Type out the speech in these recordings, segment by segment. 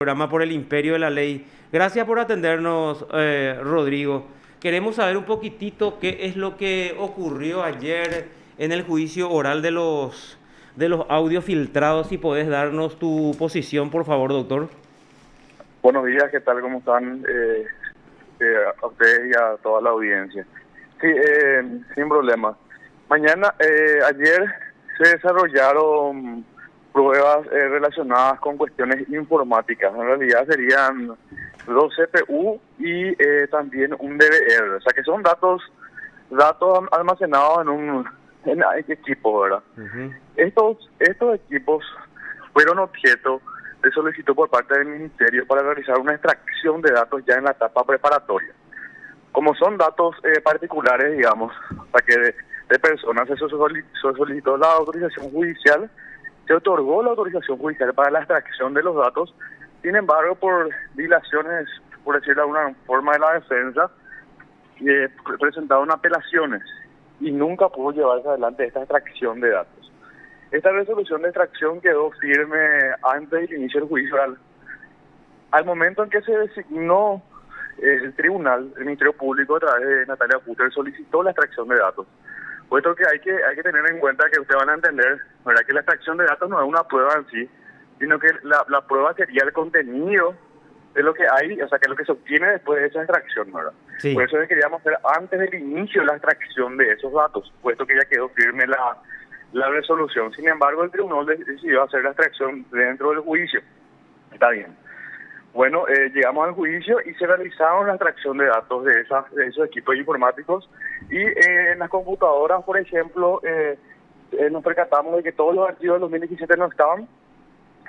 Programa por el Imperio de la Ley. Gracias por atendernos, Rodrigo. Queremos saber un poquitito qué es lo que ocurrió ayer en el juicio oral de los audios filtrados. Si podés darnos tu posición, por favor, doctor. Buenos días, ¿qué tal? ¿Cómo están? A ustedes y a toda la audiencia. Sí, sin problema. Ayer se desarrollaron pruebas relacionadas con cuestiones informáticas. En realidad serían dos CPU y también un DVR. O sea que son datos almacenados en equipos, ¿verdad? Ujú. Estos equipos fueron objeto de solicitud por parte del Ministerio para realizar una extracción de datos ya en la etapa preparatoria. Como son datos particulares, digamos, para que de personas, se solicitó la autorización judicial, se otorgó la autorización judicial para la extracción de los datos. Sin embargo, por dilaciones, por decirlo de alguna forma, de la defensa, presentaron apelaciones y nunca pudo llevarse adelante esta extracción de datos. Esta resolución de extracción quedó firme antes del inicio del juicio oral. Al momento en que se designó el tribunal, el Ministerio Público, a través de Natalia Puter, solicitó la extracción de datos. Puesto que hay que tener en cuenta que ustedes van a entender, ¿verdad?, que la extracción de datos no es una prueba en sí, sino que la prueba sería el contenido de lo que hay, o sea, que es lo que se obtiene después de esa extracción, ¿verdad? Por Sí. eso queríamos hacer antes del inicio de la extracción de esos datos, puesto que ya quedó firme la resolución. Sin embargo, el tribunal decidió hacer la extracción dentro del juicio. Está bien. Bueno, llegamos al juicio y se realizaron la extracción de datos de esos equipos informáticos y en las computadoras, por ejemplo, nos percatamos de que todos los archivos del 2017 no estaban,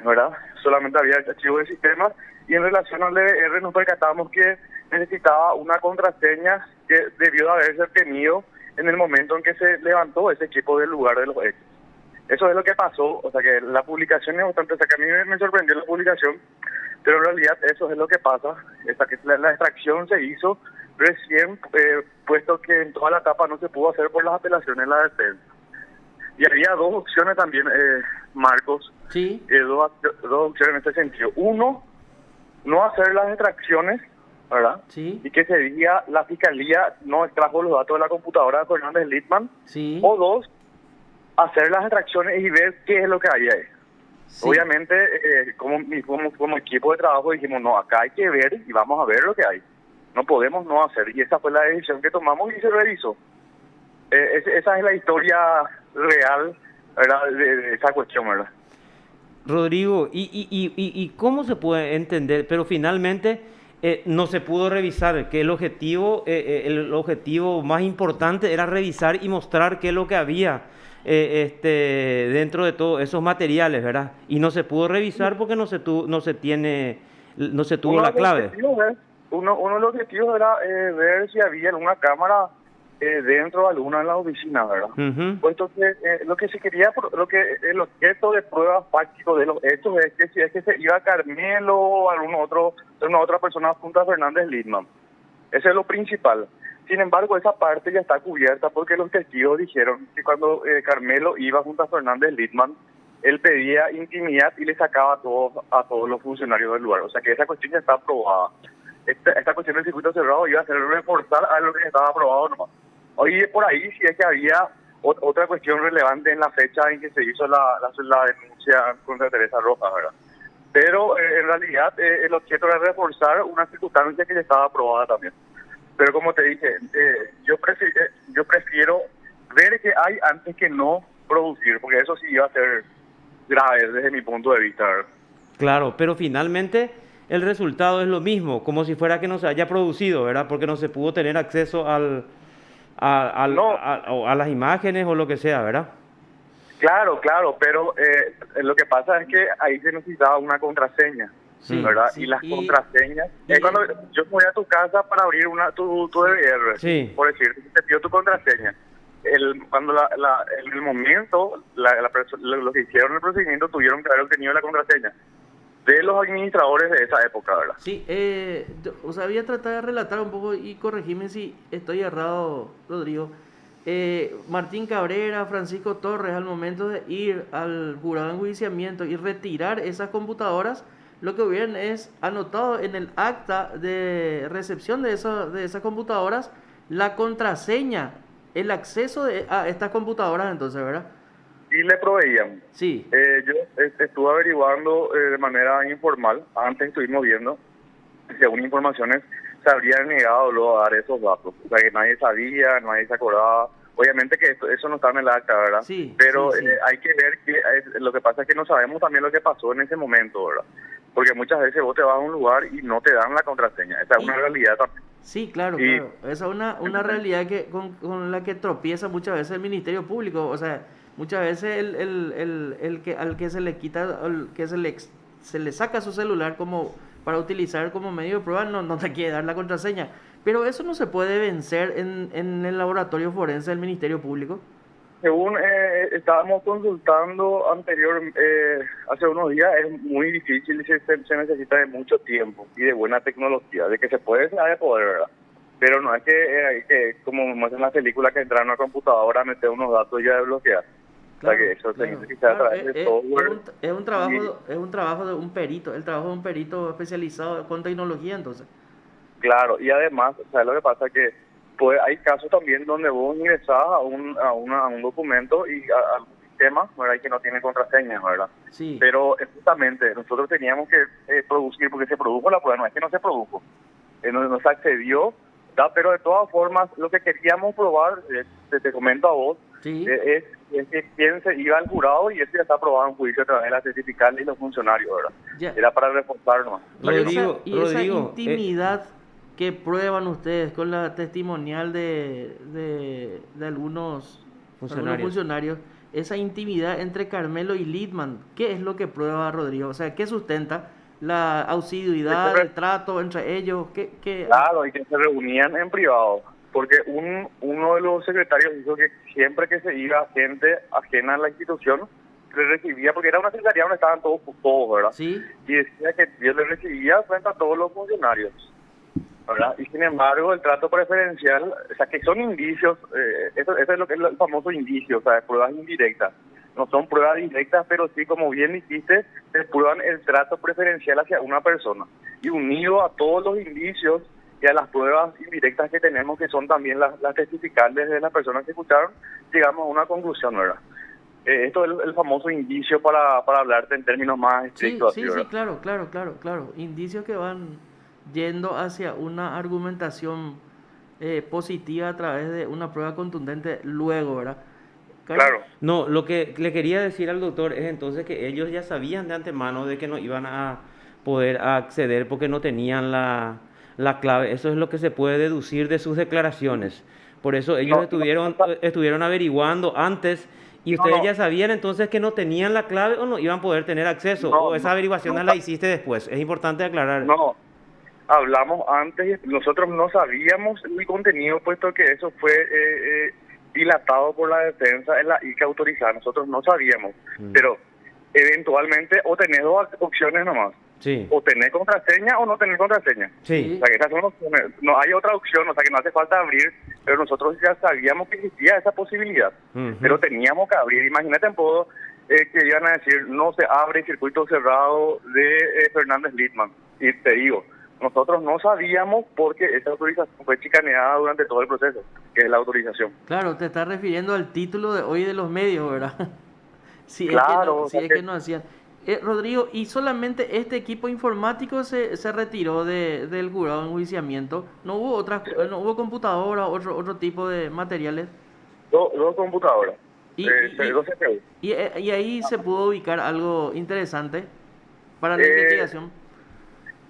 ¿verdad? Solamente había archivos de sistema y en relación al DVR nos percatamos que necesitaba una contraseña que debió de haberse tenido en el momento en que se levantó ese equipo del lugar de los hechos. Eso es lo que pasó, o sea que la publicación es bastante, o sea que a mí me sorprendió la publicación, pero en realidad eso es lo que pasa, esta que la extracción se hizo recién, puesto que en toda la etapa no se pudo hacer por las apelaciones de la defensa. Y había dos opciones también, Marcos, Sí. dos opciones en este sentido. Uno, no hacer las extracciones, ¿verdad? Sí. Y que se diga la fiscalía no extrajo los datos de la computadora de Fernández Littman. Sí. O dos, hacer las extracciones y ver qué es lo que hay ahí. Sí. Obviamente, como equipo de trabajo dijimos, no, acá hay que ver y vamos a ver lo que hay. No podemos no hacer. Y esa fue la decisión que tomamos y se revisó. Esa es la historia real, ¿verdad?, de esa cuestión, ¿verdad? Rodrigo, ¿y cómo se puede entender? Pero finalmente no se pudo revisar, que el objetivo más importante era revisar y mostrar qué es lo que había dentro de todos esos materiales, ¿verdad? Y no se pudo revisar porque no se tuvo Uno de la los clave. objetivos uno de los objetivos era ver si había alguna cámara dentro de alguna de las oficinas, ¿verdad? Ujú. Puesto que lo que se quería, el objeto de pruebas fácticos de los hechos es que si es que se iba Carmelo o alguna otra persona junto a Fernández Littman. Eso es lo principal. Sin embargo, esa parte ya está cubierta porque los testigos dijeron que cuando Carmelo iba junto a Fernández Littman, él pedía intimidad y le sacaba a todos los funcionarios del lugar. O sea que esa cuestión ya está aprobada. Esta cuestión del circuito cerrado iba a ser reforzar a lo que ya estaba aprobado nomás. Oye, por ahí sí es que había otra cuestión relevante en la fecha en que se hizo la denuncia contra Teresa Rojas, ¿verdad? Pero en realidad el objeto era reforzar una circunstancia que ya estaba aprobada también. Pero como te dije, yo prefiero ver qué hay antes que no producir, porque eso sí iba a ser grave desde mi punto de vista, ¿verdad? Claro, pero finalmente el resultado es lo mismo, como si fuera que no se haya producido, ¿verdad? Porque no se pudo tener acceso No, a las imágenes o lo que sea, ¿verdad? claro, pero lo que pasa es que ahí se necesitaba una contraseña, Sí, ¿verdad? Y sí, las contraseñas, es y, cuando yo voy a tu casa para abrir tu sí, DVR, sí, por decir, te pido tu contraseña. Cuando en el momento, los que hicieron el procedimiento tuvieron que haber obtenido la contraseña de los administradores de esa época, ¿verdad? Sí, o sea, voy a tratar de relatar un poco y corregirme si estoy errado, Rodrigo. Martín Cabrera, Francisco Torres, al momento de ir al jurado de enjuiciamiento y retirar esas computadoras, lo que hubieran es anotado en el acta de recepción de esas computadoras la contraseña, el acceso a estas computadoras entonces, ¿verdad? Y le proveían. Sí, Yo estuve averiguando de manera informal, antes estuvimos viendo, según informaciones, se habrían negado luego a dar esos datos. O sea, que nadie sabía, nadie se acordaba. Obviamente que eso no está en el acta, ¿verdad? sí, Pero sí, sí. hay que ver que lo que pasa es que no sabemos también lo que pasó en ese momento, ¿verdad? Porque muchas veces vos te vas a un lugar y no te dan la contraseña. Esa es una Y, realidad también. sí, claro, Y claro. Esa es una realidad con la que tropieza muchas veces el Ministerio Público. O sea, muchas veces el que, al que se le quita, al que se le saca su celular como para utilizar como medio de prueba, no te quiere dar la contraseña. Pero eso no se puede vencer en el laboratorio forense del Ministerio Público. según estábamos consultando hace unos días, es muy difícil y se necesita de mucho tiempo y de buena tecnología. De que se puede, se ha de poder, ¿verdad? Pero no es que como muestran en las películas, que entrar a una computadora, meter unos datos y ya desbloquear. O sea Claro, que eso se claro, necesita a claro. través de software. Y Es un trabajo de un perito, el trabajo de un perito especializado con tecnología, entonces. claro, y además, ¿sabes lo que pasa? Que pues, hay casos también donde vos ingresás a un documento y a un sistema, ¿verdad? Y que no tiene contraseña, ¿verdad? Sí, Pero justamente nosotros teníamos que producir, porque se produjo la prueba, no es que no se produjo, no se accedió, ¿verdad? Pero de todas formas, lo que queríamos probar, te comento a vos, sí. es que quién se iba al jurado y eso ya está aprobado en juicio a través de la certifical y los funcionarios, ¿verdad? Ya. Era para reforzar nomás. O sea que no. Y esa Rodrigo, intimidad que prueban ustedes con la testimonial de algunos funcionarios. funcionarios, esa intimidad entre Carmelo y Littman, ¿qué es lo que prueba Rodrigo? O sea, ¿qué sustenta la asiduidad, el trato entre ellos? Claro, y que se reunían en privado, porque uno de los secretarios dijo que siempre que se iba gente ajena a la institución, le recibía, porque era una secretaría donde estaban todos, ¿verdad? Sí, Y decía que Dios le recibía frente a todos los funcionarios, ¿verdad? Y sin embargo, el trato preferencial, o sea, que son indicios, eso es lo que es el famoso indicio, o sea, pruebas indirectas. No son pruebas directas, pero sí, como bien dijiste, se prueban el trato preferencial hacia una persona. Y unido a todos los indicios y a las pruebas indirectas que tenemos, que son también las testificales de las personas que escucharon, llegamos a una conclusión, ¿verdad? Esto es el famoso indicio para hablarte en términos más sí, estrictos, así, sí, sí, ¿verdad? claro, claro, claro, claro. Indicios que van yendo hacia una argumentación positiva a través de una prueba contundente luego, ¿verdad? Carlos, Claro. No, lo que le quería decir al doctor es entonces que ellos ya sabían de antemano de que no iban a poder acceder porque no tenían la clave. Eso es lo que se puede deducir de sus declaraciones. Por eso ellos No, no, estuvieron averiguando antes y no, ustedes no, ya sabían entonces que no tenían la clave o no iban a poder tener acceso. no, O esa no, averiguación no, la hiciste después. Es importante aclarar. no. Hablamos antes y nosotros no sabíamos el contenido, puesto que eso fue dilatado por la defensa en la ICA autorizada. Nosotros no sabíamos, Mm. pero eventualmente o tenés dos opciones nomás, Sí, o tenés contraseña o no tenés contraseña. O sí. sí, sea que esas son opciones. No hay otra opción, o sea que no hace falta abrir, pero nosotros ya sabíamos que existía esa posibilidad, Ujú. pero teníamos que abrir. Imagínate en poco que iban a decir, no se abre circuito cerrado de Fernández Littman. Y te digo, nosotros no sabíamos porque esa autorización fue chicaneada durante todo el proceso, que es la autorización. claro, te estás refiriendo al título de hoy de los medios, ¿verdad? Claro, o Si sea es que que no hacían. Rodrigo, ¿y solamente este equipo informático se retiró del jurado de enjuiciamiento? ¿No hubo no hubo computadora, otro tipo de materiales? dos computadoras, Y, y, dos CPU. y ahí se pudo ubicar algo interesante para la Eh, investigación.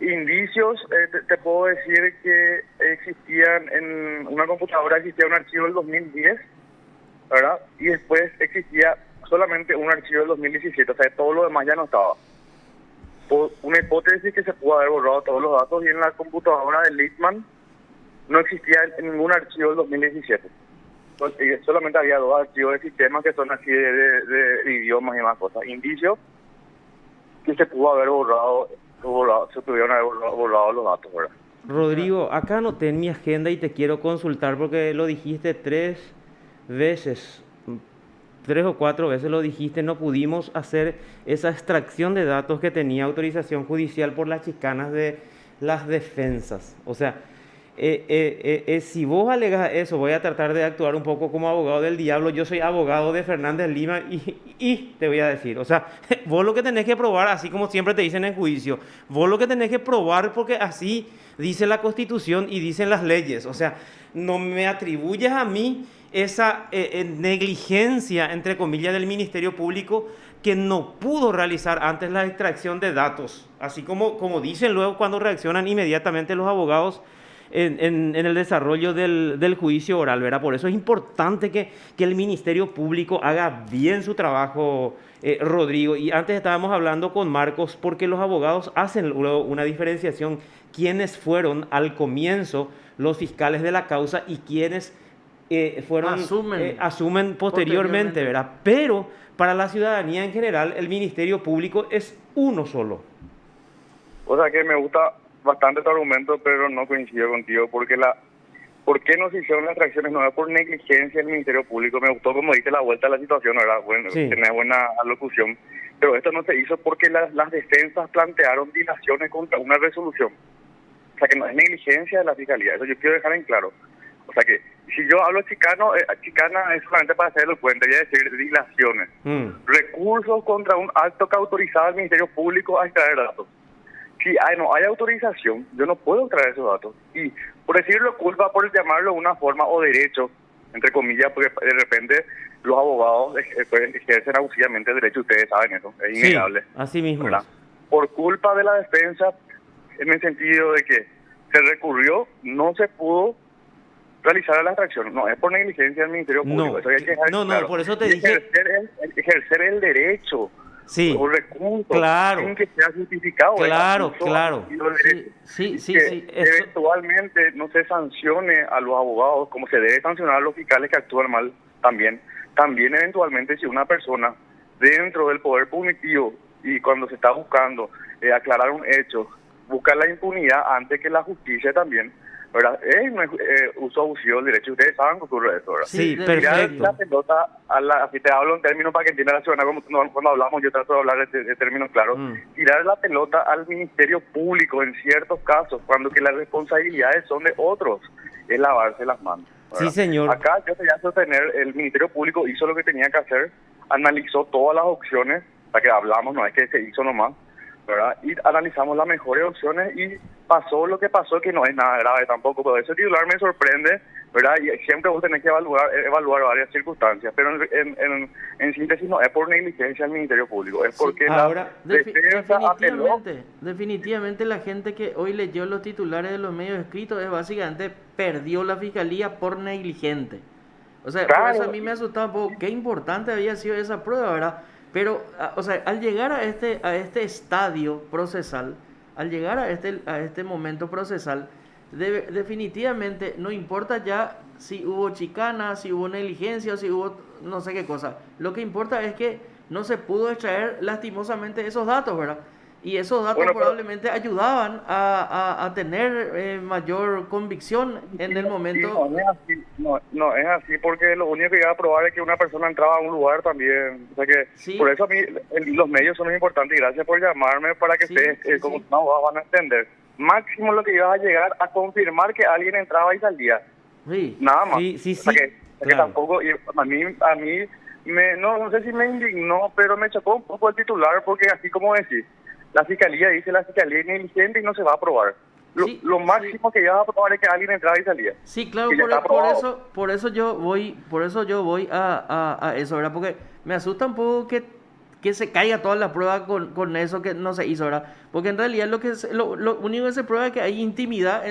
Indicios, te puedo decir que existían en una computadora, existía un archivo del 2010, ¿verdad? Y después existía solamente un archivo del 2017, o sea, todo lo demás ya no estaba. Por una hipótesis que se pudo haber borrado todos los datos y en la computadora de Littman no existía ningún archivo del 2017. Solamente había dos archivos de sistemas que son así de idiomas y más cosas. Indicios que se pudo haber borrado, se pudieron haber borrado los datos, ¿verdad? Rodrigo, acá anoté en mi agenda y te quiero consultar porque lo dijiste 3 veces. 3 o 4 veces lo dijiste, no pudimos hacer esa extracción de datos que tenía autorización judicial por las chicanas de las defensas. O sea, si vos alegas eso, voy a tratar de actuar un poco como abogado del diablo. Yo soy abogado de Fernández Lima y te voy a decir, o sea, vos lo que tenés que probar, así como siempre te dicen en juicio, vos lo que tenés que probar porque así dice la Constitución y dicen las leyes. O sea, no me atribuyes a mí esa negligencia, entre comillas, del Ministerio Público que no pudo realizar antes la extracción de datos, así como dicen luego cuando reaccionan inmediatamente los abogados en el desarrollo del juicio oral, ¿verdad? Por eso es importante que el Ministerio Público haga bien su trabajo, Rodrigo. Y antes estábamos hablando con Marcos porque los abogados hacen luego una diferenciación, quiénes fueron al comienzo los fiscales de la causa y quiénes asumen posteriormente, ¿verdad? Pero para la ciudadanía en general, el Ministerio Público es uno solo. O sea que me gusta bastante tu argumento, pero no coincido contigo, porque ¿por qué no se hicieron las reacciones? No es por negligencia del Ministerio Público. Me gustó como diste la vuelta a la situación, ¿verdad? Bueno, Sí. tenés buena alocución, pero esto no se hizo porque las defensas plantearon dilaciones contra una resolución. O sea que no es negligencia de la Fiscalía, eso yo quiero dejar en claro. O sea que si yo hablo chicana es solamente para hacer elocuente, voy a decir dilaciones. Recursos contra un acto que autorizaba al Ministerio Público a extraer datos. Si no hay autorización, yo no puedo extraer esos datos. Y por decirlo culpa, por llamarlo de una forma o derecho, entre comillas, porque de repente los abogados ejercen abusivamente el derecho, ustedes saben eso, es innegable. Sí, así mismo. ¿Verdad? Por culpa de la defensa, en el sentido de que se recurrió, no se pudo realizar la extracción. No es por negligencia del Ministerio Público. No, Eso hay que dejar claro. por eso te Y dije... ejercer el derecho. Sí, O recursos, claro. sin que sea justificado. Claro, claro. Sí. Eventualmente no se sancione a los abogados como se debe sancionar a los fiscales que actúan mal también. También eventualmente si una persona dentro del poder punitivo y cuando se está buscando aclarar un hecho, busca la impunidad antes que la justicia también, ¿verdad? Uso abusivo del derecho. Ustedes saben que ocurre eso, ¿verdad? Sí, Tirar perfecto. la pelota, así te hablo en términos para que entienda la ciudadana, como cuando hablamos yo trato de hablar de términos claros. Tirar la pelota al Ministerio Público en ciertos casos, cuando que las responsabilidades son de otros, es lavarse las manos, ¿verdad? Sí, señor. Acá yo te voy a sostener, el Ministerio Público hizo lo que tenía que hacer, analizó todas las opciones, para que hablamos, no es que se hizo nomás, ¿verdad? Y analizamos las mejores opciones y pasó lo que pasó, que no es nada grave tampoco, pero ese titular me sorprende, ¿verdad? Y siempre vos tenés que evaluar varias circunstancias, pero en síntesis no es por negligencia del Ministerio Público, es porque ahora, la defensa apeló. Definitivamente la gente que hoy leyó los titulares de los medios escritos es básicamente perdió la Fiscalía por negligente. O sea, Claro. por eso a mí me asustaba un poco qué importante había sido esa prueba, ¿verdad? Pero, o sea, al llegar a este estadio procesal, al llegar a este momento procesal, definitivamente no importa ya si hubo chicana, si hubo negligencia o si hubo no sé qué cosa. Lo que importa es que no se pudo extraer lastimosamente esos datos, ¿verdad? Y esos datos probablemente ayudaban a tener mayor convicción en el momento. No es así porque lo único que iba a probar es que una persona entraba a un lugar también. O sea que Sí. por eso a mí los medios son muy importantes y gracias por llamarme para que Sí, ustedes, sí, como sí. no van a entender. Máximo lo que iba a llegar a confirmar que alguien entraba y salía. Sí. Nada más. Sí, O sea que claro. tampoco, y a mí no sé si me indignó, pero me chocó un poco el titular porque así como decís, la Fiscalía dice la Fiscalía es negligente y no se va a aprobar. Sí, Lo máximo que iba a aprobar es que alguien entraba y salía. Sí, claro, Y ya está aprobado. por eso yo voy a eso, ¿verdad? Porque me asusta un poco que se caiga toda la prueba con eso que no se hizo, ¿verdad? Porque en realidad lo único que se prueba es que hay intimidad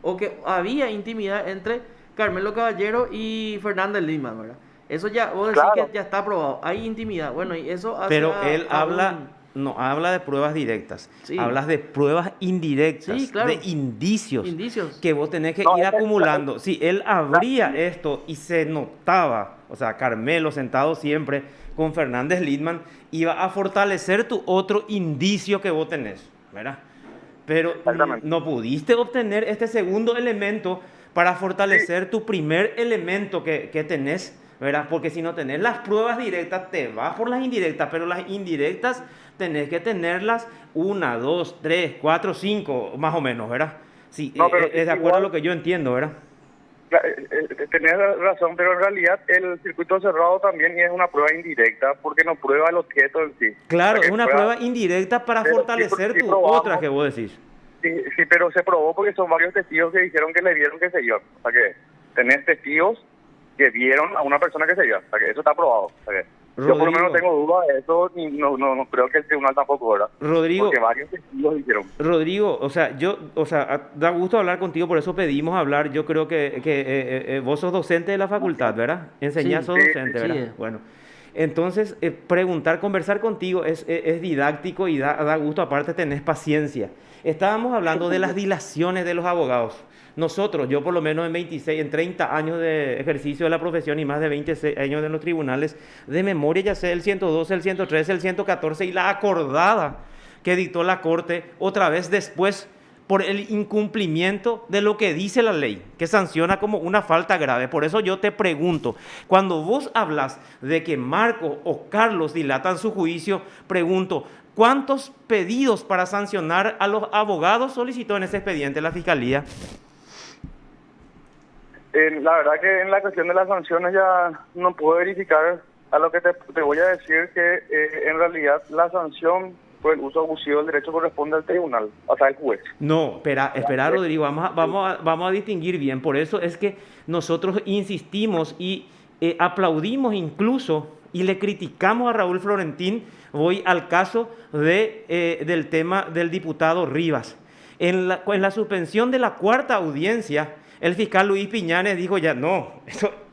o que había intimidad entre Carmelo Caballero y Fernández Lima, ¿verdad? Eso ya, vos decís Claro. que ya está aprobado, hay intimidad, bueno, y eso hace Pero él no habla de pruebas directas, Sí. hablas de pruebas indirectas, Sí, claro. de indicios Indicios. que vos tenés que No, ir es que- acumulando. Si él abría esto y se notaba, o sea, Carmelo sentado siempre con Fernández Lindman, iba a fortalecer tu otro indicio que vos tenés, ¿verdad? Pero Exactamente. no pudiste obtener este segundo elemento para fortalecer tu primer elemento que tenés ¿verdad? Porque si no tenés las pruebas directas, te vas por las indirectas, pero las indirectas tenés que tenerlas 1, 2, 3, 4, 5, más o menos, ¿verdad? Sí, No, pero es de acuerdo a lo que yo entiendo, ¿verdad? tenés razón, pero en realidad el circuito cerrado también es una prueba indirecta porque no prueba el objeto en sí. Claro, O sea, es que una prueba indirecta para pero fortalecer sí tu probamos, otra que vos decís. sí, sí, pero se probó porque son varios testigos que dijeron que le vieron que se iba. O sea que tenés testigos que vieron a una persona que se iba. O sea que eso está probado. O sea que yo por lo menos Rodrigo, tengo dudas de eso y no creo que el tribunal tampoco, ¿verdad? Rodrigo, Porque varios testigos dijeron. Rodrigo, da gusto hablar contigo, por eso pedimos hablar. Yo creo que vos sos docente de la facultad, ¿verdad? Enseñás, Sí, sos Sí, docente, sí. ¿verdad? Bueno, entonces conversar contigo es didáctico y da gusto, aparte tenés paciencia. Estábamos hablando de las dilaciones de los abogados. Nosotros, yo por lo menos en 30 años de ejercicio de la profesión y más de 20 años en los tribunales, de memoria ya sé el 112, el 113, el 114 y la acordada que dictó la Corte otra vez después por el incumplimiento de lo que dice la ley, que sanciona como una falta grave. Por eso yo te pregunto, cuando vos hablas de que Marco o Carlos dilatan su juicio, pregunto, ¿cuántos pedidos para sancionar a los abogados solicitó en ese expediente la Fiscalía? La verdad que en la cuestión de las sanciones ya no puedo verificar. A lo que te voy a decir que en realidad la sanción por el uso abusivo del derecho corresponde al tribunal, o sea, al juez. No, espera, Rodrigo, vamos a distinguir bien. Por eso es que nosotros insistimos y aplaudimos incluso y le criticamos a Raúl Florentín. Voy al caso del tema del diputado Rivas. En la suspensión de la cuarta audiencia, el fiscal Luis Piñanes dijo ya, no,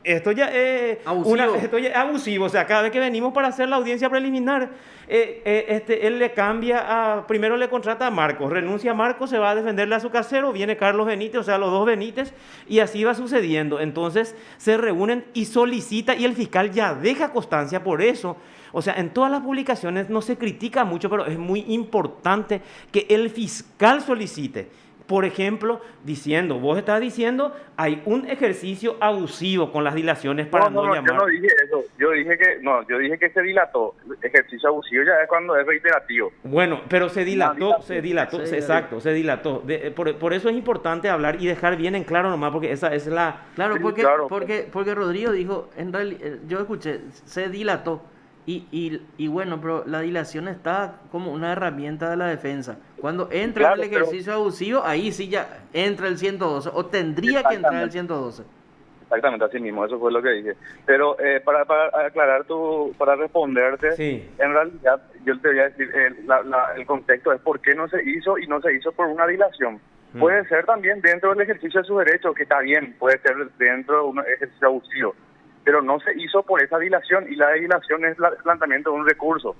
esto ya es Abusivo. esto ya es abusivo. O sea, cada vez que venimos para hacer la audiencia preliminar, él le cambia primero le contrata a Marcos, renuncia a Marcos, se va a defenderle a su casero, viene Carlos Benítez, o sea, los dos Benítez, y así va sucediendo. Entonces se reúnen y solicita, y el fiscal ya deja constancia por eso. O sea, en todas las publicaciones no se critica mucho, pero es muy importante que el fiscal solicite. Por ejemplo, vos estás diciendo, hay un ejercicio abusivo con las dilaciones para no Yo llamar. no dije eso. Yo dije que se dilató. El ejercicio abusivo ya es cuando es reiterativo. Bueno, pero se dilató, Sí, exacto, se dilató. Por eso es importante hablar y dejar bien en claro nomás, porque esa es la... Claro, Sí, porque, claro. porque Rodrigo dijo, en realidad, yo escuché, se dilató. Y bueno, pero la dilación está como una herramienta de la defensa. Cuando entra Claro, el ejercicio abusivo, ahí sí ya entra el 112, o tendría que entrar el 112. Exactamente, así mismo, eso fue lo que dije. Pero para aclarar para responderte, Sí. en realidad yo te voy a decir, el contexto es por qué no se hizo y no se hizo por una dilación. Puede ser también dentro del ejercicio de su derecho, que está bien, puede ser dentro de un ejercicio abusivo, pero no se hizo por esa dilación y la dilación es el planteamiento de un recurso.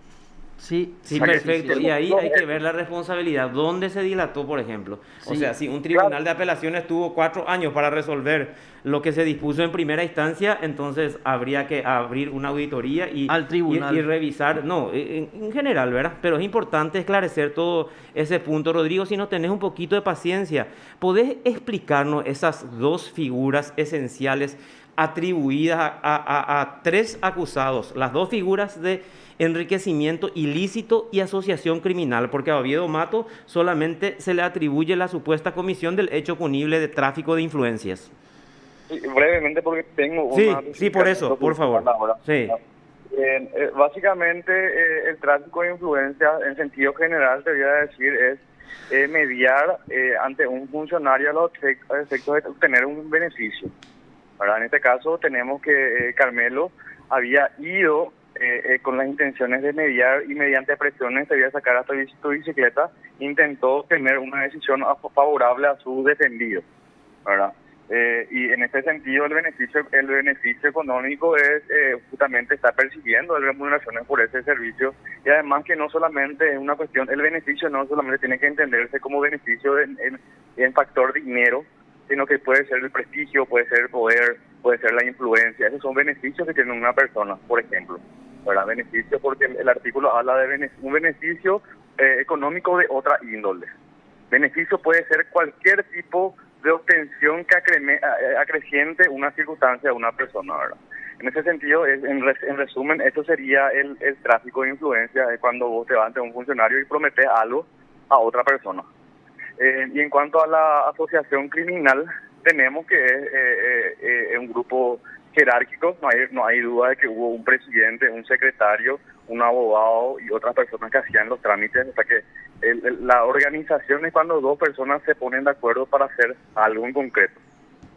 Sí, Sí, perfecto. sí. Y ahí hay que ver la responsabilidad. ¿Dónde se dilató, por ejemplo? O Sí. sea, si un tribunal de apelaciones tuvo 4 años para resolver lo que se dispuso en primera instancia, entonces habría que abrir una auditoría Al tribunal. y revisar, no, en general, ¿verdad? Pero es importante esclarecer todo ese punto. Rodrigo, si no tenés un poquito de paciencia, ¿podés explicarnos esas dos figuras esenciales atribuidas a 3 acusados? Las dos figuras de enriquecimiento ilícito y asociación criminal, porque a Oviedo Mato solamente se le atribuye la supuesta comisión del hecho punible de tráfico de influencias. Sí, brevemente porque tengo Sí, una... sí, por eso, por favor. Sí. Básicamente el tráfico de influencias en sentido general, te voy a decir, es mediar ante un funcionario a los efectos de obtener un beneficio. Ahora, en este caso tenemos que Carmelo había ido con las intenciones de mediar y mediante presiones te voy a sacar hasta tu bicicleta, intentó tener una decisión favorable a su defendido, ¿verdad? Y en este sentido el beneficio económico es justamente estar percibiendo remuneraciones por ese servicio, y además que no solamente es una cuestión, el beneficio no solamente tiene que entenderse como beneficio en factor dinero, sino que puede ser el prestigio, puede ser el poder, puede ser la influencia. Esos son beneficios que tiene una persona, por ejemplo, ¿verdad? Beneficio porque el artículo habla de un beneficio económico de otra índole. Beneficio puede ser cualquier tipo de obtención que acreciente una circunstancia de una persona, ¿verdad? En ese sentido, en resumen, esto sería el tráfico de influencia, es cuando vos te vas ante un funcionario y prometes algo a otra persona. Y en cuanto a la asociación criminal, tenemos que es un grupo jerárquico, no hay duda de que hubo un presidente, un secretario, un abogado y otras personas que hacían los trámites, o sea que la organización es cuando dos personas se ponen de acuerdo para hacer algo en concreto.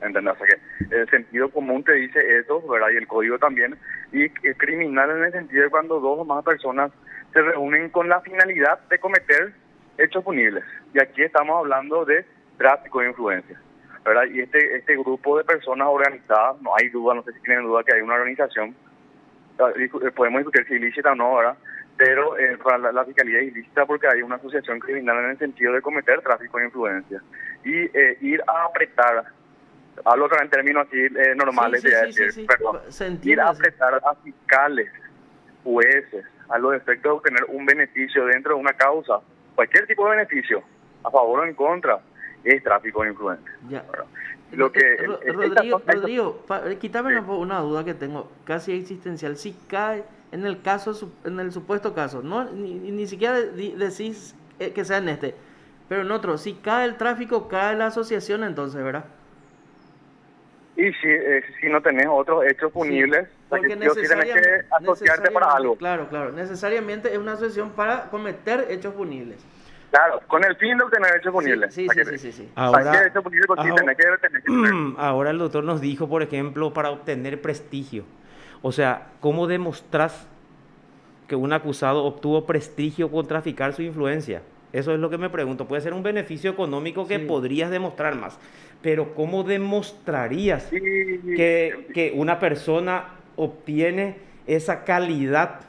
¿Entendés? O sea que el sentido común te dice eso, ¿verdad? Y el código también. Y el criminal en el sentido de cuando dos o más personas se reúnen con la finalidad de cometer hechos punibles. Y aquí estamos hablando de tráfico de influencia, ¿verdad? Y este grupo de personas organizadas, no hay duda, no sé si tienen duda que hay una organización, podemos discutir si ilícita o no, ¿verdad? Pero para la fiscalía es ilícita porque hay una asociación criminal en el sentido de cometer tráfico de influencia. Y ir a apretar, hablo en términos así normales, perdón, ir a apretar a fiscales, jueces, a los efectos de obtener un beneficio dentro de una causa, cualquier tipo de beneficio, a favor o en contra, es tráfico de influencia. Ya. Lo que, Rodrigo, quítame una duda que tengo, casi existencial. Si cae en el supuesto caso, no ni siquiera decís que sea en este, pero en otro, si cae el tráfico, cae la asociación entonces, ¿verdad? Y si no tenés otros hechos punibles, sí, porque tenés que asociarte para algo. Claro, necesariamente es una asociación para cometer hechos punibles. Claro, con el fin de obtener hechos punibles. Sí. Ahora el doctor nos dijo, por ejemplo, para obtener prestigio. O sea, ¿cómo demostrás que un acusado obtuvo prestigio con traficar su influencia? Eso es lo que me pregunto. Puede ser un beneficio económico que podrías demostrar más, pero ¿cómo demostrarías que una persona obtiene esa calidad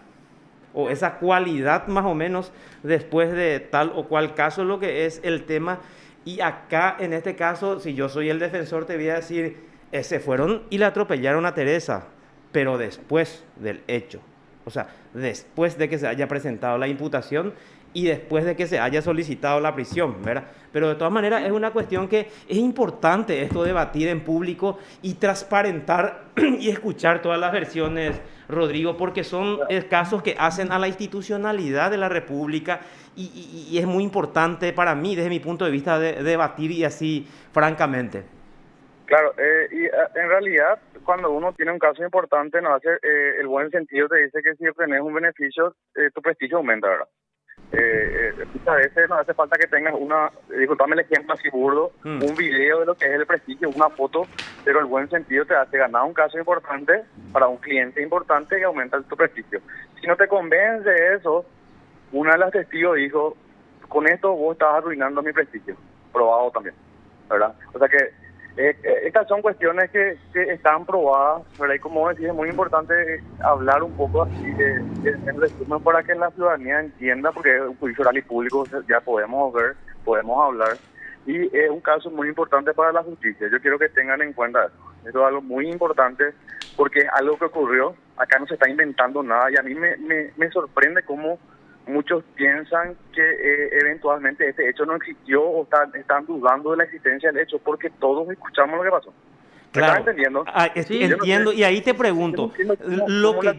o esa cualidad más o menos después de tal o cual caso? Lo que es el tema. Y acá, en este caso, si yo soy el defensor, te voy a decir, se fueron y le atropellaron a Teresa, pero después del hecho. O sea, después de que se haya presentado la imputación y después de que se haya solicitado la prisión, ¿verdad? Pero de todas maneras es una cuestión que es importante esto debatir en público y transparentar y escuchar todas las versiones, Rodrigo, porque son casos que hacen a la institucionalidad de la República y es muy importante para mí, desde mi punto de vista, de debatir y así francamente. Claro, y en realidad cuando uno tiene un caso importante, no hace el buen sentido te dice que si obtenés un beneficio, tu prestigio aumenta, ¿verdad? Muchas veces no hace falta que tengas disculpame el ejemplo así burdo, un video de lo que es el prestigio, una foto, pero el buen sentido te hace ganar un caso importante para un cliente importante y aumenta tu prestigio. Si no te convence eso, una de las testigos dijo, con esto vos estás arruinando mi prestigio, probado también, ¿verdad? O sea que estas son cuestiones que están probadas, ¿verdad? Y como decís, es muy importante hablar un poco así en resumen para que la ciudadanía entienda, porque es un juicio oral y público, ya podemos ver, podemos hablar, y es un caso muy importante para la justicia. Yo quiero que tengan en cuenta eso. Eso es algo muy importante porque es algo que ocurrió, acá no se está inventando nada, y a mí me sorprende cómo muchos piensan que eventualmente este hecho no existió o están dudando de la existencia del hecho porque todos escuchamos lo que pasó. Claro. ¿Estás entendiendo? Sí, entiendo, y ahí te pregunto, lo que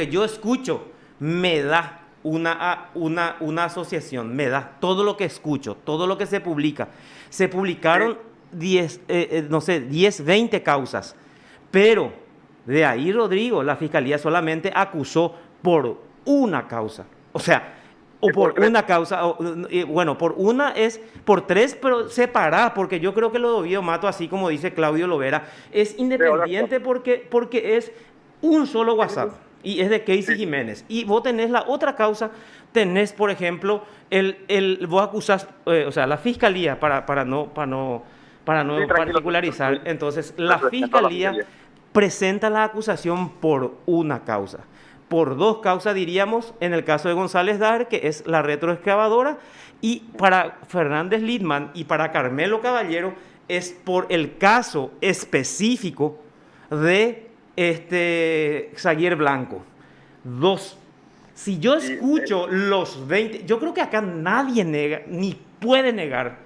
yo escucho me da una asociación, me da todo lo que escucho, todo lo que se publica. Se publicaron 10, 20 causas, pero de ahí, Rodrigo, la Fiscalía solamente acusó por una causa, o sea, o por una causa, bueno, por una es por tres, pero separada, porque yo creo que lo de Ovidio Mato, así como dice Claudio Lovera, es independiente porque es un solo WhatsApp y es de Casey Jiménez. Y vos tenés la otra causa, tenés, por ejemplo, vos acusás, o sea, la Fiscalía, para no particularizar, entonces la Fiscalía presenta la acusación por una causa. Por dos causas, diríamos, en el caso de González Daer, que es la retroexcavadora, y para Fernández Lidman y para Carmelo Caballero es por el caso específico de Xavier Blanco. Dos. Si yo escucho los 20, yo creo que acá nadie nega, ni puede negar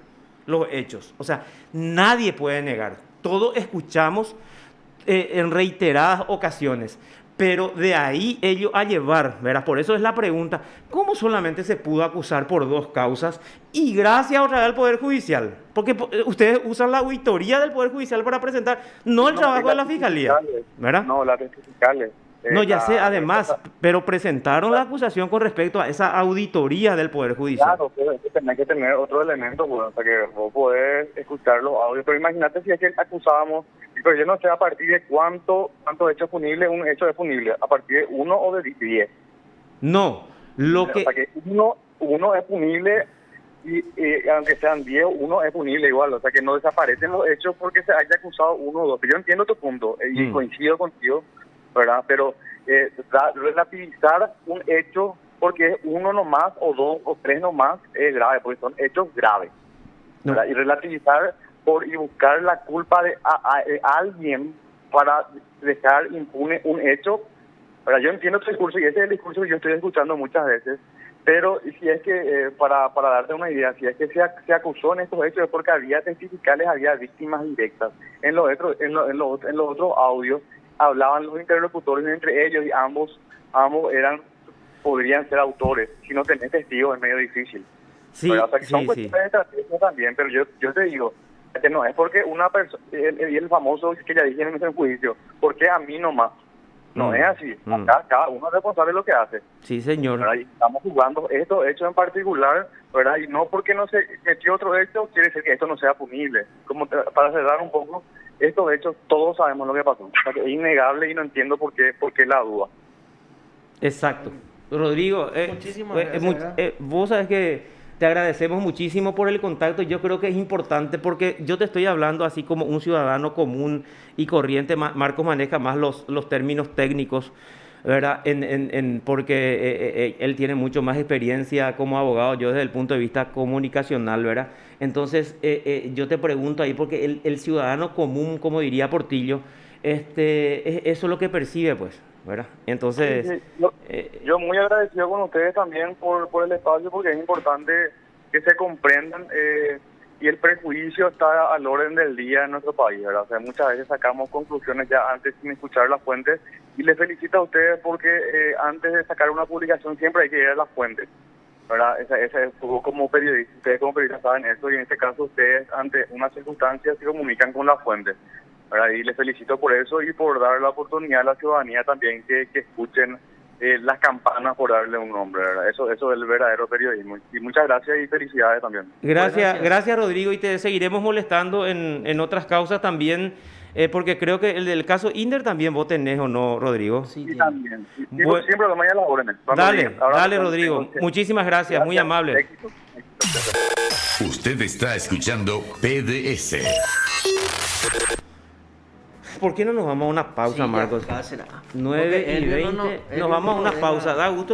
los hechos. O sea, nadie puede negar. Todos escuchamos en reiteradas ocasiones. Pero de ahí ello a llevar, ¿verdad? Por eso es la pregunta, ¿cómo solamente se pudo acusar por 2 causas? Y gracias otra vez al Poder Judicial, porque ustedes usan la auditoría del Poder Judicial para presentar, no el trabajo de la Fiscalía, ¿verdad? No, las fiscales. No, ya sé, además, pero presentaron la acusación con respecto a esa auditoría del Poder Judicial. Claro, pero es que tenés que tener otro elemento, bueno, o sea, que vos podés escuchar los audios, pero imagínate si es que acusábamos, pero yo no sé a partir de cuánto hecho punible un hecho es punible, a partir de 1 o de 10. No, lo O que... sea, que uno es punible y aunque sean 10, uno es punible igual, o sea, que no desaparecen los hechos porque se haya acusado 1 o 2. Yo entiendo tu punto y coincido contigo, ¿verdad? Pero relativizar un hecho porque es 1 nomás o 2 o 3 nomás es grave, porque son hechos graves. No. Y relativizar y buscar la culpa de alguien para dejar impune un hecho, ¿verdad? Yo entiendo tu discurso y ese es el discurso que yo estoy escuchando muchas veces, pero si es que, para darte una idea, si es que se acusó en estos hechos es porque había testificales, había víctimas directas. En los otros audios hablaban los interlocutores entre ellos y ambos podrían ser autores. Si no tenés testigos es medio difícil. Sí, o sea, que son sí, cuestiones de estrategia también, pero yo te digo que no es porque una persona, el famoso que ya dije en ese juicio, porque a mí nomás. No es así. Acá cada uno es responsable de lo que hace. Sí, señor. ¿Verdad? Y estamos jugando estos hechos en particular, ¿verdad? Y no porque no se metió otro hecho, quiere decir que esto no sea punible. Para cerrar un poco, estos hechos todos sabemos lo que pasó. O sea, que es innegable y no entiendo por qué la duda. Exacto. Rodrigo, Muchísimas gracias, vos sabes que te agradecemos muchísimo por el contacto. Yo creo que es importante porque yo te estoy hablando así como un ciudadano común y corriente. Marcos maneja más los términos técnicos, ¿verdad? Porque él tiene mucho más experiencia como abogado, yo desde el punto de vista comunicacional, ¿verdad? Entonces, yo te pregunto ahí, porque el ciudadano común, como diría Portillo, eso es lo que percibe, pues, ¿verdad? Entonces... Yo muy agradecido con ustedes también por el espacio, porque es importante que se comprendan y el prejuicio está al orden del día en nuestro país, ¿verdad? O sea, muchas veces sacamos conclusiones ya antes sin escuchar las fuentes, y les felicito a ustedes porque antes de sacar una publicación siempre hay que ir a las fuentes, ¿verdad? Como periodistas, ustedes como periodistas saben eso, y en este caso ustedes ante una circunstancia se comunican con las fuentes, ¿verdad? Y les felicito por eso y por dar la oportunidad a la ciudadanía también que escuchen las campanas, por darle un nombre, ¿verdad? Eso es el verdadero periodismo. Y muchas gracias y felicidades también. Gracias Rodrigo, y te seguiremos molestando en otras causas también, porque creo que el del caso Inder también vos tenés, ¿o no, Rodrigo? Sí, también. Siempre lo mañana las órdenes. Dale Rodrigo, muchísimas gracias, muy amable. Éxito. Usted está escuchando PDS. ¿Por qué no nos vamos a una pausa, Sí, Marcos? acá será. 9:20, Porque nos vamos a una pausa. Da gusto